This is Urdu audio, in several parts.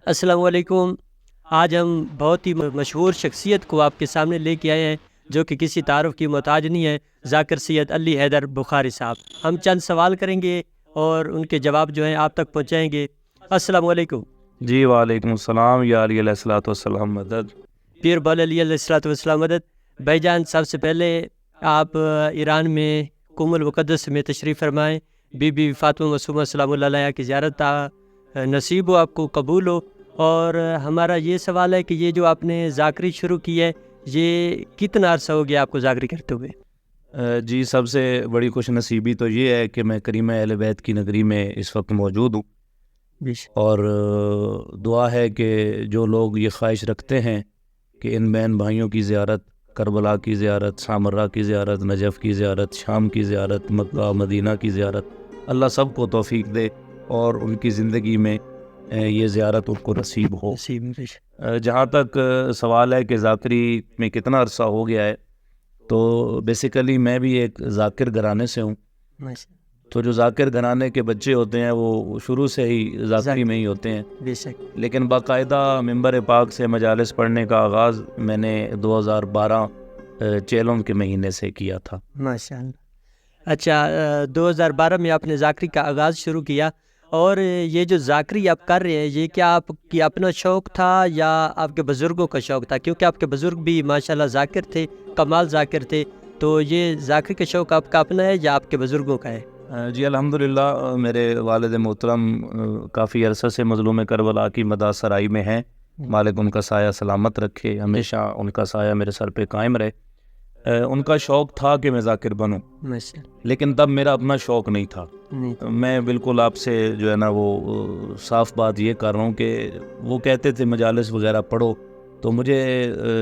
السلام علیکم۔ آج ہم بہت ہی مشہور شخصیت کو آپ کے سامنے لے کے آئے ہیں جو کہ کسی تعارف کی محتاج نہیں ہے، ذاکر سید علی حیدر بخاری صاحب۔ ہم چند سوال کریں گے اور ان کے جواب جو ہیں آپ تک پہنچائیں گے۔ السلام علیکم۔ جی وعلیکم السلام۔ یا علی علیہ الصلوۃ والسلام مدد۔ پیر بول علی علیہ الصلوۃ والسلام مدد۔ بھائی جان، سب سے پہلے آپ ایران میں قم المقدس میں تشریف فرمائیں، بی بی فاطمہ معصومہ سلام اللہ علیہا کی زیارت نصیب ہو، آپ کو قبول ہو۔ اور ہمارا یہ سوال ہے کہ یہ جو آپ نے ذاکری شروع کی ہے، یہ کتنا عرصہ ہو گیا آپ کو ذاکری کرتے ہوئے؟ جی، سب سے بڑی خوش نصیبی تو یہ ہے کہ میں کریمہ اہل بیت کی نگری میں اس وقت موجود ہوں، اور دعا ہے کہ جو لوگ یہ خواہش رکھتے ہیں کہ ان بہن بھائیوں کی زیارت، کربلا کی زیارت، سامرہ کی زیارت، نجف کی زیارت، شام کی زیارت، مکہ مدینہ کی زیارت، اللہ سب کو توفیق دے اور ان کی زندگی میں یہ زیارت ان کو نصیب ہو۔ جہاں تک سوال ہے کہ ذاکری میں کتنا عرصہ ہو گیا ہے، تو بیسیکلی میں بھی ایک ذاکر گھرانے سے ہوں۔ تو جو ذاکر گھرانے کے بچے ہوتے ہیں وہ شروع سے ہی ذاکری میں ہی ہوتے ہیں، لیکن باقاعدہ ممبر پاک سے مجالس پڑھنے کا آغاز میں نے 2012 چیلوں کے مہینے سے کیا تھا۔ ماشاء اللہ۔ اچھا، 2012 میں آپ نے ذاکری کا آغاز شروع کیا، اور یہ جو ذاکری آپ کر رہے ہیں، یہ کیا آپ کی اپنا شوق تھا یا آپ کے بزرگوں کا شوق تھا؟ کیونکہ آپ کے بزرگ بھی ماشاءاللہ ذاکر تھے، کمال ذاکر تھے، تو یہ ذاکری کا شوق آپ کا اپنا ہے یا آپ کے بزرگوں کا ہے؟ جی الحمدللہ، میرے والد محترم کافی عرصہ سے مظلوم کربلا کی مداح سرائی میں ہیں، مالک ان کا سایہ سلامت رکھے، ہمیشہ ان کا سایہ میرے سر پہ قائم رہے۔ ان کا شوق تھا کہ میں ذاکر بنوں، لیکن تب میرا اپنا شوق نہیں تھا۔ میں بالکل آپ سے جو ہے نا وہ صاف بات یہ کر رہا ہوں کہ وہ کہتے تھے مجالس وغیرہ پڑھو، تو مجھے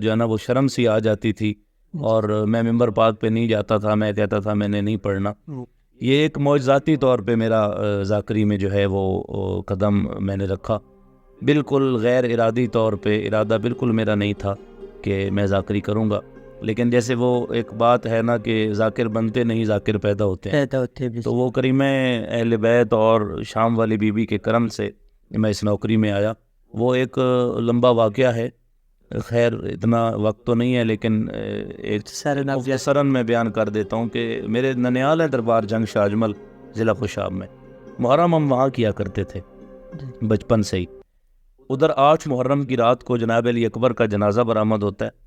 جو ہے نا وہ شرم سی آ جاتی تھی، اور میں ممبر پاک پہ نہیں جاتا تھا، میں کہتا تھا میں نے نہیں پڑھنا۔ یہ ایک معجزاتی طور پہ میرا ذاکری میں جو ہے وہ قدم میں نے رکھا، بالکل غیر ارادی طور پہ، ارادہ بالکل میرا نہیں تھا کہ میں ذاکری کروں گا، لیکن جیسے وہ ایک بات ہے نا کہ ذاکر بنتے نہیں، ذاکر پیدا ہوتے ہیں، تو وہ کریمہ اہل بیت اور شام والی بی بی کے کرم سے میں اس نوکری میں آیا۔ وہ ایک لمبا واقعہ ہے، خیر اتنا وقت تو نہیں ہے، لیکن ایک مختصراً میں بیان کر دیتا ہوں کہ میرے ننیال ہے دربار جنگ شاہ اجمل، ضلع خوشاب میں۔ محرم ہم وہاں کیا کرتے تھے بچپن سے ہی۔ ادھر 8 محرم کی رات کو جناب علی اکبر کا جنازہ برآمد ہوتا ہے،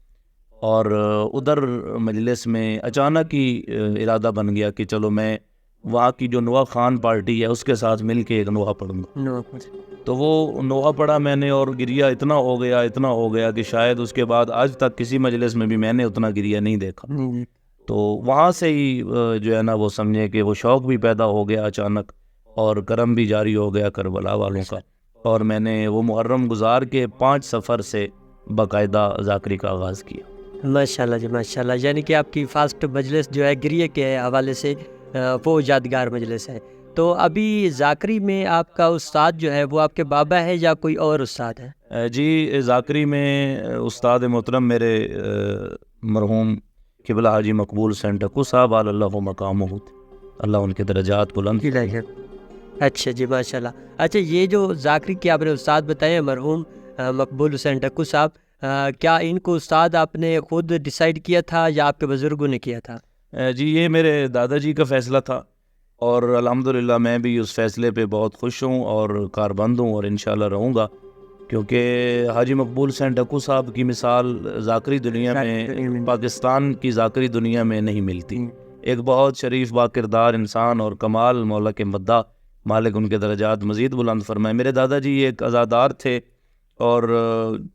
اور ادھر مجلس میں اچانک ہی ارادہ بن گیا کہ چلو میں وہاں کی جو نوحہ خان پارٹی ہے اس کے ساتھ مل کے ایک نوحہ پڑھوں گا۔ تو وہ نوحہ پڑھا میں نے، اور گریہ اتنا ہو گیا کہ شاید اس کے بعد آج تک کسی مجلس میں بھی میں نے اتنا گریہ نہیں دیکھا۔ تو وہاں سے ہی جو ہے نا وہ سمجھے کہ وہ شوق بھی پیدا ہو گیا اچانک، اور کرم بھی جاری ہو گیا کربلا والوں کا، اور میں نے وہ محرم گزار کے 5 سفر سے باقاعدہ ذاکری کا آغاز کیا۔ ماشاءاللہ جی، ماشاءاللہ۔ یعنی کہ آپ کی فاسٹ مجلس جو ہے گریہ کے حوالے سے وہ یادگار مجلس ہے۔ تو ابھی ذاکری میں آپ کا استاد جو ہے وہ آپ کے بابا ہے یا کوئی اور استاد ہے؟ جی، ذاکری میں استاد محترم میرے مرحوم قبلہ حاجی مقبول حسین ٹکو صاحب علی اللہ مقامہ، اللہ ان کے درجات بلند۔ اچھا جی، ماشاءاللہ۔ اچھا، یہ جو ذاکری کے آپ نے استاد بتائے ہیں مرحوم مقبول حسین ٹکو صاحب، کیا ان کو استاد آپ نے خود ڈیسائیڈ کیا تھا یا آپ کے بزرگوں نے کیا تھا؟ جی، یہ میرے دادا جی کا فیصلہ تھا، اور الحمدللہ میں بھی اس فیصلے پہ بہت خوش ہوں اور کاربند ہوں، اور انشاءاللہ رہوں گا، کیونکہ حاجی مقبول حسین ٹکو صاحب کی مثال ذاکری دنیا میں، پاکستان کی ذاکری دنیا میں نہیں ملتی۔ ایک بہت شریف با کردار انسان اور کمال، مولا کے مداح، مالک ان کے درجات مزید بلند فرمائے۔ میرے دادا جی ایک عزادار تھے، اور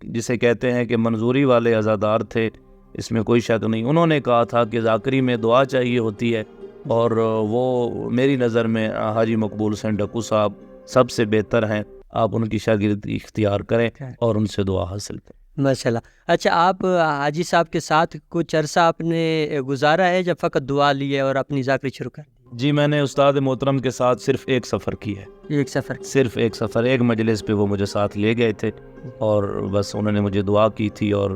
جسے کہتے ہیں کہ منظوری والے عزادار تھے، اس میں کوئی شک نہیں۔ انہوں نے کہا تھا کہ ذاکری میں دعا چاہیے ہوتی ہے، اور وہ میری نظر میں حاجی مقبول حسین ٹکو صاحب سب سے بہتر ہیں، آپ ان کی شاگردی اختیار کریں اور ان سے دعا حاصل کریں۔ ماشاءاللہ۔ اچھا، آپ حاجی صاحب کے ساتھ کچھ عرصہ آپ نے گزارا ہے یا فقط دعا لی ہے اور اپنی ذاکری شروع کر دی؟ جی، میں نے استاد محترم کے ساتھ صرف ایک سفر کی ہے، صرف ایک سفر، ایک مجلس پہ وہ مجھے ساتھ لے گئے تھے، اور بس انہوں نے مجھے دعا کی تھی، اور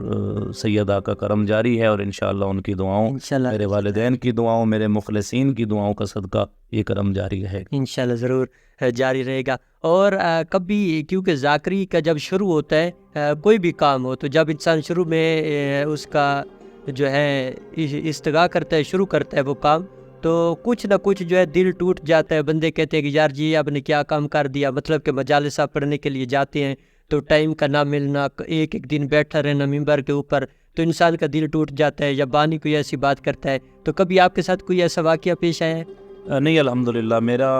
سیدہ کا کرم جاری ہے، اور انشاءاللہ ان کی دعاؤں، میرے والدین کی دعاؤں، میرے مخلصین کی دعاؤں کا صدقہ یہ کرم جاری رہے گا۔ انشاءاللہ ضرور جاری رہے گا۔ اور کبھی کیونکہ ذاکری کا جب شروع ہوتا ہے کوئی بھی کام ہو، تو جب انسان شروع میں اس کا جو ہے استغاثہ کرتا ہے، شروع کرتا ہے وہ کام، تو کچھ نہ کچھ جو ہے دل ٹوٹ جاتا ہے. بندے کہتے ہیں کہ یار جی آپ نے کیا کام کر دیا. مطلب کہ مجالس پڑھنے کے لیے جاتے ہیں تو ٹائم کا نہ ملنا، ایک ایک دن بیٹھا رہنا ممبر کے اوپر، تو انسان کا دل ٹوٹ جاتا ہے. یا بانی کوئی ایسی بات کرتا ہے، تو کبھی آپ کے ساتھ کوئی ایسا واقعہ پیش آیا ہے؟ نہیں الحمدللہ، میرا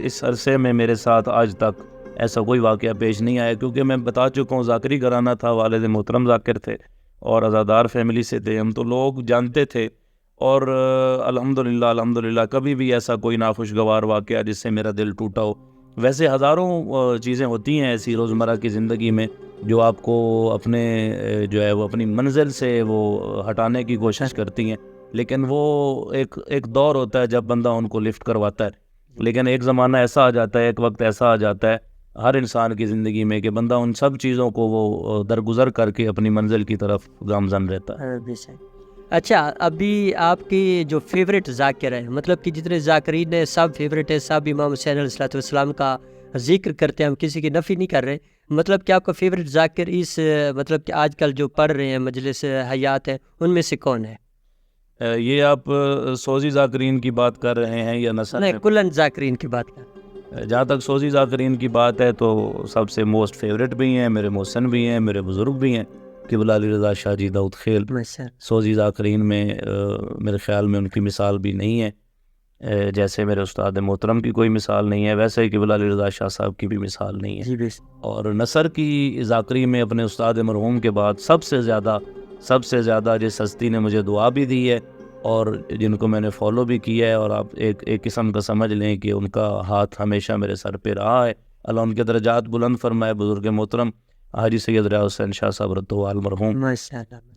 اس عرصے میں میرے ساتھ آج تک ایسا کوئی واقعہ پیش نہیں آیا، کیونکہ میں بتا چکا ہوں ذاکری گھرانہ تھا، والد محترم ذاکر تھے اور عزادار فیملی سے تھے ہم، تو لوگ جانتے تھے. اور الحمدللہ کبھی بھی ایسا کوئی ناخوشگوار واقعہ جس سے میرا دل ٹوٹا ہو. ویسے ہزاروں چیزیں ہوتی ہیں ایسی روزمرہ کی زندگی میں جو آپ کو اپنے جو ہے وہ اپنی منزل سے وہ ہٹانے کی کوشش کرتی ہیں، لیکن وہ ایک دور ہوتا ہے جب بندہ ان کو لفٹ کرواتا ہے. لیکن ایک زمانہ ایسا آ جاتا ہے، ایک وقت ایسا آ جاتا ہے ہر انسان کی زندگی میں کہ بندہ ان سب چیزوں کو وہ درگزر کر کے اپنی منزل کی طرف گامزن رہتا ہے. اچھا، ابھی آپ کی جو فیوریٹ ذاکر ہے، مطلب کہ جتنے ذاکرین ہیں سب فیوریٹ ہے، سب امام حسین علیہ السلام کا ذکر کرتے ہیں، ہم کسی کی نفی نہیں کر رہے. مطلب کہ آپ کا فیوریٹ ذاکر اس مطلب کہ آج کل جو پڑھ رہے ہیں مجلس حیات ہے، ان میں سے کون ہے؟ یہ آپ سوزی ذاکرین کی بات کر رہے ہیں یا نثر؟ نہیں، کلن ذاکرین کی بات کر. جہاں تک سوزی ذاکرین کی بات ہے تو سب سے موسٹ فیوریٹ بھی ہیں، میرے محسن بھی ہیں، میرے بزرگ بھی ہیں، قبلہ علی رضا شاہ جی داؤد خیل. سوزی ذاکرین میں میرے خیال میں ان کی مثال بھی نہیں ہے، جیسے میرے استاد محترم کی کوئی مثال نہیں ہے، ویسے ہی قبلہ علی رضا شاہ صاحب کی بھی مثال نہیں ہے. اور نثر کی ذاکری میں اپنے استاد مرحوم کے بعد سب سے زیادہ جس ہستی نے مجھے دعا بھی دی ہے اور جن کو میں نے فالو بھی کیا ہے، اور آپ ایک قسم کا سمجھ لیں کہ ان کا ہاتھ ہمیشہ میرے سر پہ رہا ہے، اللہ ان کے درجات بلند فرمائے، بزرگ محترم حاجی سید ریاض حسین شاہ صاحب رتوال مرحوم.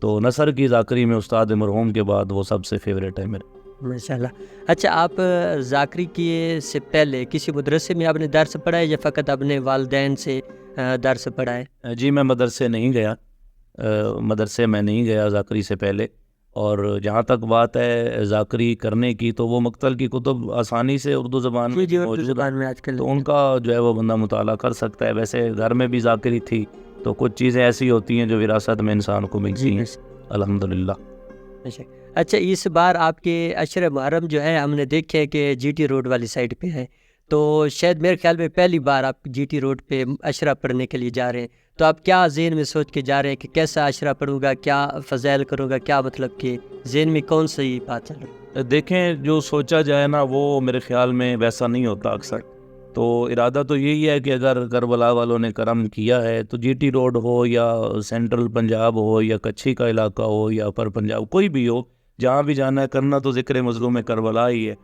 تو نثر کی ذاکری میں استاد مرحوم کے بعد وہ سب سے فیوریٹ ہے میرے. ماشاءاللہ. اچھا، آپ ذاکری کی سے پہلے کسی مدرسے میں آپ نے درس پڑھا ہے یا فقط اپنے والدین سے درس پڑھا ہے؟ جی میں مدرسے میں نہیں گیا ذاکری سے پہلے. اور جہاں تک بات ہے ذاکری کرنے کی تو وہ مقتل کی کتب آسانی سے اردو زبان میں موجود ہے، تو ان کا جو ہے وہ بندہ مطالعہ کر سکتا ہے. ویسے گھر میں بھی ذاکری تھی تو کچھ چیزیں ایسی ہوتی ہیں جو وراثت میں انسان کو ملتی ہیں الحمدللہ. اچھا، اس بار آپ کے عشر محرم جو ہے ہم نے دیکھے کہ جی ٹی روڈ والی سائڈ پہ ہے، تو شاید میرے خیال میں پہلی بار آپ جی ٹی روڈ پہ عشرہ پڑھنے کے لیے جا رہے ہیں، تو آپ کیا ذہن میں سوچ کے جا رہے ہیں کہ کیسا عشرہ پڑھوں گا، کیا فضائل کروں گا، کیا مطلب کہ ذہن میں کون سی بات چل رہی ہے؟ دیکھیں، جو سوچا جائے نا وہ میرے خیال میں ویسا نہیں ہوتا اکثر. تو ارادہ تو یہی ہے کہ اگر کربلا والوں نے کرم کیا ہے تو جی ٹی روڈ ہو یا سینٹرل پنجاب ہو یا کچھی کا علاقہ ہو یا اپر پنجاب، کوئی بھی ہو، جہاں بھی جانا ہے کرنا تو ذکر مظلوم کربلا ہی ہے.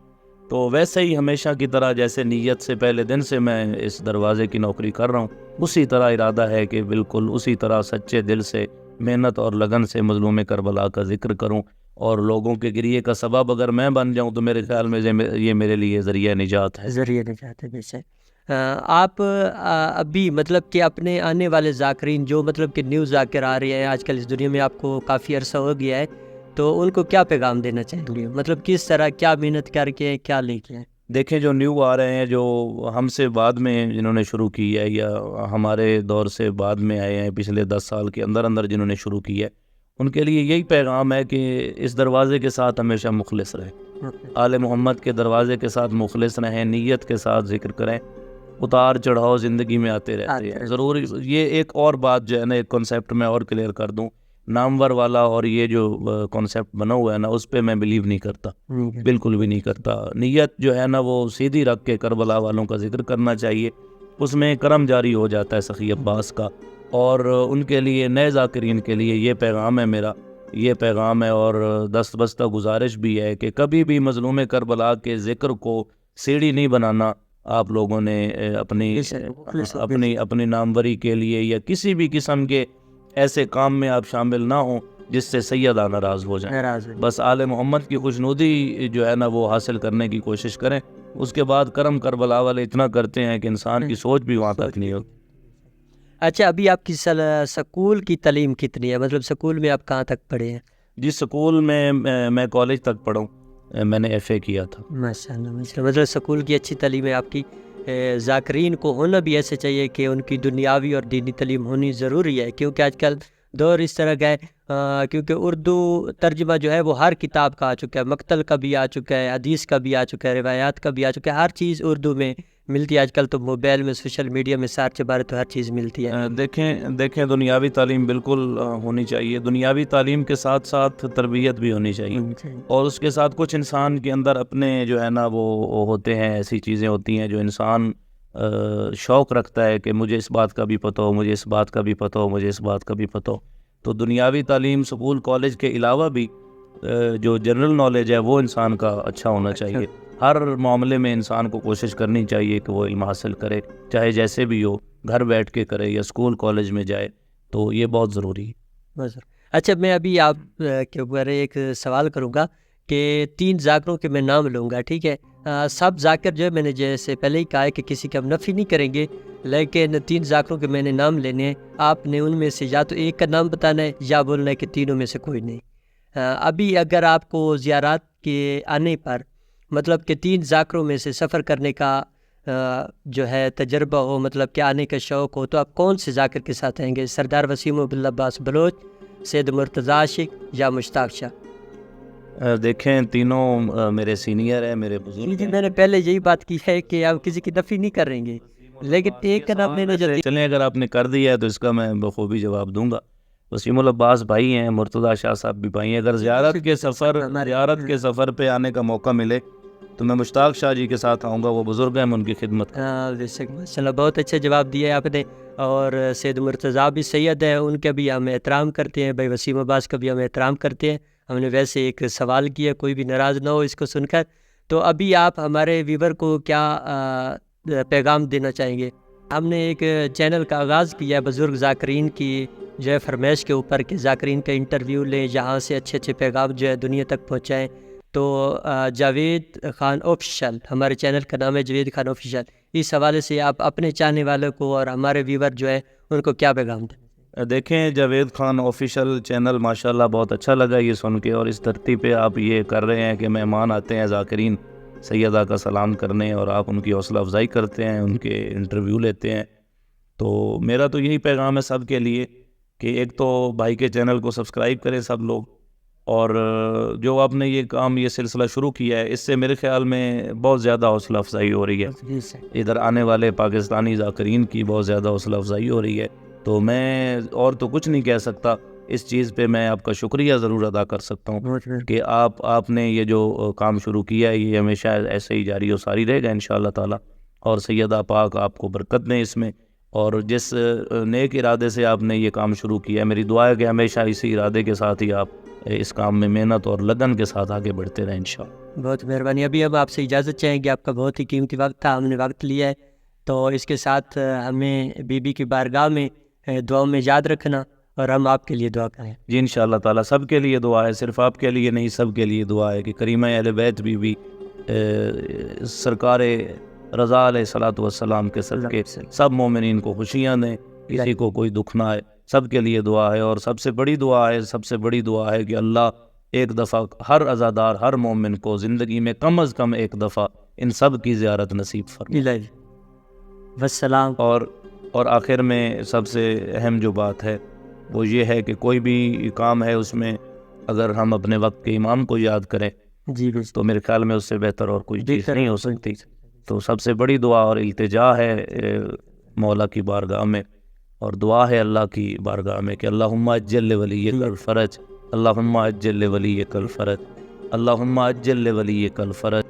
تو ویسے ہی ہمیشہ کی طرح جیسے نیت سے پہلے دن سے میں اس دروازے کی نوکری کر رہا ہوں، اسی طرح ارادہ ہے کہ بالکل اسی طرح سچے دل سے محنت اور لگن سے مظلوم کربلا کا ذکر کروں، اور لوگوں کے گریے کا سبب اگر میں بن جاؤں تو میرے خیال میں یہ میرے لیے ذریعہ نجات ہے. ذریعہ نجات ہے. بے شک. آپ ابھی مطلب کہ اپنے آنے والے ذاکرین جو مطلب کہ نیو ذاکر آ رہے ہیں آج کل اس دنیا میں، آپ کو کافی عرصہ ہو گیا ہے، تو ان کو کیا پیغام دینا چاہیں گے؟ مطلب کس طرح کیا محنت کر کے کیا لے کے؟ دیکھیں، جو نیو آ رہے ہیں، جو ہم سے بعد میں جنہوں نے شروع کی ہے یا ہمارے دور سے بعد میں آئے ہیں، پچھلے 10 سال کے اندر جنہوں نے شروع کی ہے، ان کے لیے یہی پیغام ہے کہ اس دروازے کے ساتھ ہمیشہ مخلص رہیں، آل محمد کے دروازے کے ساتھ مخلص رہیں، نیت کے ساتھ ذکر کریں. اتار چڑھاؤ زندگی میں آتے رہتے ہیں ضرور. یہ ایک اور بات جو ہے نا، ایک کنسیپٹ میں اور کلیئر کر دوں، نامور والا اور یہ جو کنسیپٹ بنا ہوا ہے نا، اس پہ میں بلیو نہیں کرتا، بالکل بھی نہیں کرتا. نیت جو ہے نا وہ سیدھی رکھ کے کربلا والوں کا ذکر کرنا چاہیے، اس میں کرم جاری ہو جاتا ہے سخی عباس کا. اور ان کے لیے، نئے ذاکرین کے لیے یہ پیغام ہے میرا، یہ پیغام ہے. اور دست بستہ گزارش بھی ہے کہ کبھی بھی مظلوم کربلا کے ذکر کو سیڑھی نہیں بنانا. آپ لوگوں نے اپنی ناموری کے لیے یا کسی بھی قسم کے ایسے کام میں آپ شامل نہ ہوں جس سے سیدہ ناراض ہو جائیں. بس آل محمد کی خوشنودی جو ہے نا وہ حاصل کرنے کی کوشش کریں. اس کے بعد کرم کربلا والے اتنا کرتے ہیں کہ انسان کی سوچ بھی وہاں تک نہیں ہوتی. اچھا، ابھی آپ کی سکول کی تعلیم کتنی ہے؟ مطلب سکول میں آپ کہاں تک پڑھے ہیں؟ جی سکول میں کالج تک پڑھا ہوں، میں نے ایف اے کیا تھا. ماشاء اللہ ماشاء اللہ، مطلب سکول کی اچھی تعلیم ہے آپ کی. ذاکرین کو ہونا بھی ایسے چاہیے کہ ان کی دنیاوی اور دینی تعلیم ہونی ضروری ہے، کیونکہ آج کل دور اس طرح کا ہے کیونکہ اردو ترجمہ جو ہے وہ ہر کتاب کا آ چکا ہے، مقتل کا بھی آ چکا ہے، حدیث کا بھی آ چکا ہے، روایات کا بھی آ چکا ہے، ہر چیز اردو میں ملتی ہے۔ آج کل تو موبائل میں، سوشل میڈیا میں سارچ بارے تو ہر چیز ملتی ہے۔ دیکھیں دنیاوی تعلیم بالکل ہونی چاہیے، دنیاوی تعلیم کے ساتھ ساتھ تربیت بھی ہونی چاہیے، اور اس کے ساتھ کچھ انسان کے اندر اپنے جو ہے نا وہ ہوتے ہیں، ایسی چیزیں ہوتی ہیں جو انسان شوق رکھتا ہے کہ مجھے اس بات کا بھی پتہ ہو، مجھے اس بات کا بھی پتہ ہو، مجھے اس بات کا بھی پتہ ہو۔ تو دنیاوی تعلیم سکول کالج کے علاوہ بھی جو جنرل نالج ہے وہ انسان کا اچھا ہونا چاہیے۔ ہر معاملے میں انسان کو کوشش کرنی چاہیے کہ وہ علم حاصل کرے، چاہے جیسے بھی ہو، گھر بیٹھ کے کرے یا اسکول کالج میں جائے، تو یہ بہت ضروری ہے۔ اچھا، میں ابھی آپ کے اوپر ایک سوال کروں گا کہ 3 ذاکروں کے میں نام لوں گا، ٹھیک ہے؟ سب ذاکر جو ہے، میں نے جیسے پہلے ہی کہا ہے کہ کسی کا ہم نفی نہیں کریں گے، لیکن 3 ذاکروں کے میں نے نام لینے ہیں، آپ نے ان میں سے یا تو ایک کا نام بتانا ہے یا بولنا ہے کہ تینوں میں سے کوئی نہیں۔ ابھی اگر آپ کو زیارات کے آنے پر مطلب کہ 3 ذاکروں میں سے سفر کرنے کا جو ہے تجربہ ہو، مطلب کہ آنے کا شوق ہو، تو آپ کون سے ذاکر کے ساتھ آئیں گے؟ سردار وسیم عبدالعباس بلوچ، سید مرتضیٰ عاشق یا مشتاق شاہ؟ دیکھیں تینوں میرے سینئر ہیں، میرے بزرگ جی، ہیں۔ میں نے پہلے یہی بات کی ہے کہ آپ کسی کی نفی نہیں کر رہیں گے، لیکن ایک کا نام لینا جلدی۔ چلیں، اگر آپ نے کر دیا ہے تو اس کا میں بخوبی جواب دوں گا۔ وسیم العباس بھائی ہیں، مرتضیٰ شاہ صاحب بھی بھائی ہیں۔ اگر زیارت کے سفر پہ آنے کا موقع ملے تو میں مشتاق شاہ جی کے ساتھ آؤں گا، وہ بزرگ ہیں، میں ان کی خدمت ماشاء اللہ، بہت اچھا جواب دیا ہے آپ نے۔ اور سید مرتضیٰ بھی سید ہیں، ان کا بھی ہم احترام کرتے ہیں، بھائی وسیم عباس کا بھی ہم احترام کرتے ہیں۔ ہم نے ویسے ایک سوال کیا، کوئی بھی ناراض نہ ہو اس کو سن کر۔ تو ابھی آپ ہمارے ویور کو کیا پیغام دینا چاہیں گے؟ ہم نے ایک چینل کا آغاز کیا ہے بزرگ ذاکرین کی جو ہے فرمائش کے اوپر کہ ذاکرین کا انٹرویو لیں، یہاں سے اچھے اچھے پیغام جو ہے دنیا تک پہنچائیں۔ تو جاوید خان آفیشل، ہمارے چینل کا نام ہے جاوید خان آفیشل، اس حوالے سے آپ اپنے چاہنے والوں کو اور ہمارے ویور جو ہے ان کو کیا پیغام دیں؟ دیکھیں جاوید خان آفیشل چینل ماشاءاللہ بہت اچھا لگا یہ سن کے، اور اس دھرتی پہ آپ یہ کر رہے ہیں کہ مہمان آتے ہیں ذاکرین سیدہ کا سلام کرنے، اور آپ ان کی حوصلہ افزائی کرتے ہیں، ان کے انٹرویو لیتے ہیں۔ تو میرا تو یہی پیغام ہے سب کے لیے کہ ایک تو بھائی کے چینل کو سبسکرائب کریں سب لوگ، اور جو آپ نے یہ کام، یہ سلسلہ شروع کیا ہے، اس سے میرے خیال میں بہت زیادہ حوصلہ افزائی ہو رہی ہے، ادھر آنے والے پاکستانی ذاکرین کی بہت زیادہ حوصلہ افزائی ہو رہی ہے۔ تو میں اور تو کچھ نہیں کہہ سکتا، اس چیز پہ میں آپ کا شکریہ ضرور ادا کر سکتا ہوں کہ آپ نے یہ جو کام شروع کیا ہے یہ ہمیشہ ایسے ہی جاری و ساری رہے گا انشاءاللہ تعالی، اور سیدہ پاک آپ کو برکت دیں اس میں، اور جس نیک ارادے سے آپ نے یہ کام شروع کیا ہے، میری دعا ہے کہ ہمیشہ اسی ارادے کے ساتھ ہی آپ اس کام میں محنت اور لگن کے ساتھ آگے بڑھتے رہیں انشاءاللہ۔ بہت مہربانی۔ ابھی اب آپ سے اجازت چاہیں گے، آپ کا بہت ہی قیمتی وقت تھا، ہم نے وقت لیا ہے، تو اس کے ساتھ ہمیں بی بی کی بارگاہ میں دعاؤں میں یاد رکھنا، اور ہم آپ کے لیے دعا کریں۔ جی انشاءاللہ تعالی سب کے لیے دعا ہے، صرف آپ کے لیے نہیں، سب کے لیے دعا ہے کہ کریمہ اہل بیت بی سرکار رضا علیہ الصلوۃ والسلام کے صدقے سب مومنین کو خوشیاں دیں، کسی کو کوئی دکھ نہ آئے، سب کے لیے دعا ہے۔ اور سب سے بڑی دعا ہے کہ اللہ ایک دفعہ ہر عزادار، ہر مومن کو زندگی میں کم از کم ایک دفعہ ان سب کی زیارت نصیب فرمائے۔ والسلام۔ اور آخر میں سب سے اہم جو بات ہے وہ یہ ہے کہ کوئی بھی کام ہے اس میں اگر ہم اپنے وقت کے امام کو یاد کریں تو میرے خیال میں اس سے بہتر اور کوئی چیز نہیں ہو سکتی۔ تو سب سے بڑی دعا اور التجا ہے مولا کی بارگاہ میں، اور دعا ہے اللہ کی بارگاہ میں کہ اللہم اجل ولیک الفرج، اللہم اجل ولیک الفرج، اللہم اجل ولیک الفرج۔